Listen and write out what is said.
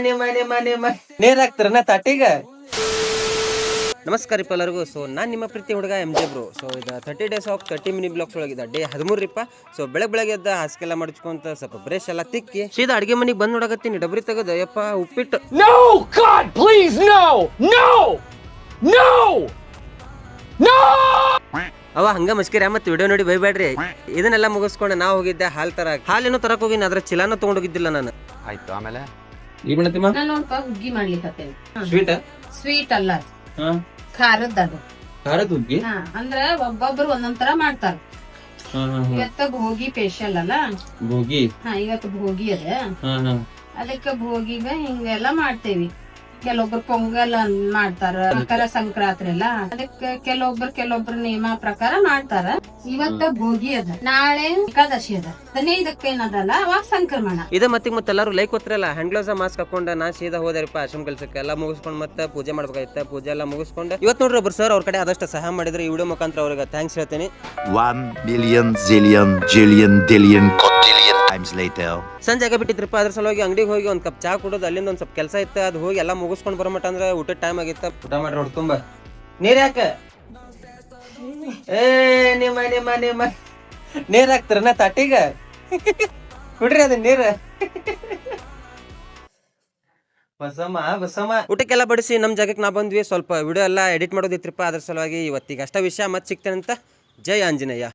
ನಿಮ್ಮ ನೀರ್ ಹಾಕ್ತಾರನ ತಟ್ಟಿಗ. ನಮಸ್ಕಾರ ರೀಪ್ಪ ಎಲ್ಲರಿಗೂ. ಸೊ ನಾನು ನಿಮ್ಮ ಪ್ರೀತಿ ಹುಡುಗ MJ ಬ್ರೋ. ಸೊ ಇದು 30 days ಆಫ್ 30 ಮಿನಿ ಬ್ಲಾಗ್ಸ್ ಒಳಗಿದೆ ಡೇ 13 ರೀಪ್ಪ. ಸೊ ಬೆಳಗ್ಗೆ ಎದ್ದ ಹಾಸಿಗೆಲ್ಲ ಮಡ್ಚ್ಕೊಂತ ಸ್ವಲ್ಪ ಬ್ರಷ್ ಎಲ್ಲ ತಿಕ್ಕಿ ಸೀದಾ ಅಡುಗೆ ಮನೆಗೆ ಬಂದು ನೋಡಕತ್ತೀನಿ. ಡಬ್ರಿ ತೆಗೆದ ಯಪ್ಪ ಉಪ್ಪಿಟ್ಟು. No! God, please, no! No! No! No! ಅವ ಹಂಗ ಮಸ್ಕಿರಿ ಮತ್ತೆ ವಿಡಿಯೋ ನೋಡಿ ಬೈಬೇಡ್ರಿ. ಇದನ್ನೆಲ್ಲ ಮುಗಿಸ್ಕೊಂಡು ನಾವು ಹೋಗಿದ್ದೆ ಹಾಲು ತರಕ್. ಹಾಲೇನೋ ತರಕ್ ಹೋಗಿನಿ, ಅದ್ರ ಚೀಲಾನ ತಗೊಂಡೋಗಿದ್ದಿಲ್ಲ ನಾನು. ಆಯ್ತು. ಆಮೇಲೆ ನಾನು ನೋಡ್ಪ ಹುಗ್ಗಿ ಮಾಡ್ಲಿಕ್ಕೆ ಸ್ವೀಟ್ ಅಲ್ಲ, ಖಾರದ್ ಅದು. ಅಂದ್ರ ಒಬ್ಬೊಬ್ರು ಒಂದೊಂದ್ ತರ ಮಾಡ್ತಾರ. ಇವತ್ತ ಭೋಗಿ ಸ್ಪೆಷಲ್ ಅಲ್ಲ, ಇವತ್ತು ಭೋಗಿ ಅದ. ಅದಕ್ಕ ಭೋಗಿಗ ಹಿಂಗೆಲ್ಲ ಮಾಡ್ತೇವಿ. ಕೆಲವೊಬ್ರು ಪೊಂಗಲ್ ಮಾಡ್ತಾರ, ಮಕರ ಸಂಕ್ರಾಂತಿ ಎಲ್ಲ. ಅದಕ್ಕೆ ಕೆಲವೊಬ್ರು ನಿಯಮ ಪ್ರಕಾರ ಮಾಡ್ತಾರ. ಇವತ್ತ ಭೋಗಿ ಅದ, ನಾಳೆ ಏಕಾದಶಿ ಅದ, 15ಕ್ಕೆ ಏನದಲ್ಲ ಅವಾಗ ಸಂಕ್ರಮಣ. ಇದ ಮತ್ತೆ ಎಲ್ಲಾರು ಲೈಕ್ ಕೊತ್ರಲ್ಲ. ಹ್ಯಾಂಡ್ ಗ್ಲೌಸ್ ಮಾಸ್ಕ್ ಹಾಕೊಂಡ ನಾ ಸೀದಾ ಹೋದರಿಪ್ಪ ಆಶ್ರಮ ಕೆಲ್ಸಕ್ಕೆ. ಎಲ್ಲ ಮುಗಿಸ್ಕೊಂಡ್ ಮತ್ತೆ ಪೂಜೆ ಮಾಡ್ಬೇಕಾಯ್ತ. ಪೂಜೆ ಎಲ್ಲ ಮುಗಿಸ್ಕೊಂಡು ಇವತ್ತು ನೋಡ್ರಿ ಒಬ್ರು ಸರ್ ಅವ್ರ ಕಡೆ ಆದಷ್ಟು ಸಹಾಯ ಮಾಡಿದ್ರೆ ಈ ವಿಡಿಯೋ ಮುಖಾಂತರ ಅವ್ರಿಗೆ ಥ್ಯಾಂಕ್ಸ್ ಹೇಳ್ತೀನಿ. 1 billion zillion jillion dillion cotillion times later. ಸಂಜೆ ಆಗ ಬಿಟ್ಟಿದ್ರಪ್ಪ. ಅದ್ರ ಸಲುವಾಗಿ ಅಂಗಡಿಗೆ ಹೋಗಿ ಒಂದ್ ಕಪ್ ಚಾ ಕುಡೋದು. ಅಲ್ಲಿಂದ ಒಂದ್ ಸ್ವಲ್ಪ ಕೆಲಸ ಇತ್ತು, ಅದು ಹೋಗಿ ಎಲ್ಲ ಮುಗಿಸ್ಕೊಂಡು ಬರಮಟ ಅಂದ್ರೆ ಊಟದ ಟೈಮ್ ಆಗಿತ್ತ. ಊಟ ಮಾಡ್ರಿ ಹೊಡ್ ತುಂಬ ನೀರ್ ಯಾಕ ನಿಮ್ಮ ನೀರ್ ಹಾಕ್ತಾರನ ತಟ್ಟಿಗ ಕುಡ್ರಿ ಅದ ನೀರ್. ಬಸಮ್ಮ ಊಟಕ್ಕೆಲ್ಲ ಬಡಿಸಿ ನಮ್ ಜಾಗಕ್ಕೆ ನಾ ಬಂದ್ವಿ. ಸ್ವಲ್ಪ ವಿಡಿಯೋ ಎಲ್ಲ ಎಡಿಟ್ ಮಾಡೋದಿತ್ರಿಪ್ಪ. ಅದ್ರ ಸಲುವಾಗಿ ಇವತ್ತಿಗೆ ಅಷ್ಟ ವಿಷಯ ಮತ್ತೆ ಸಿಗ್ತೇನೆ ಅಂತ. ಜೈ ಆಂಜನೇಯ.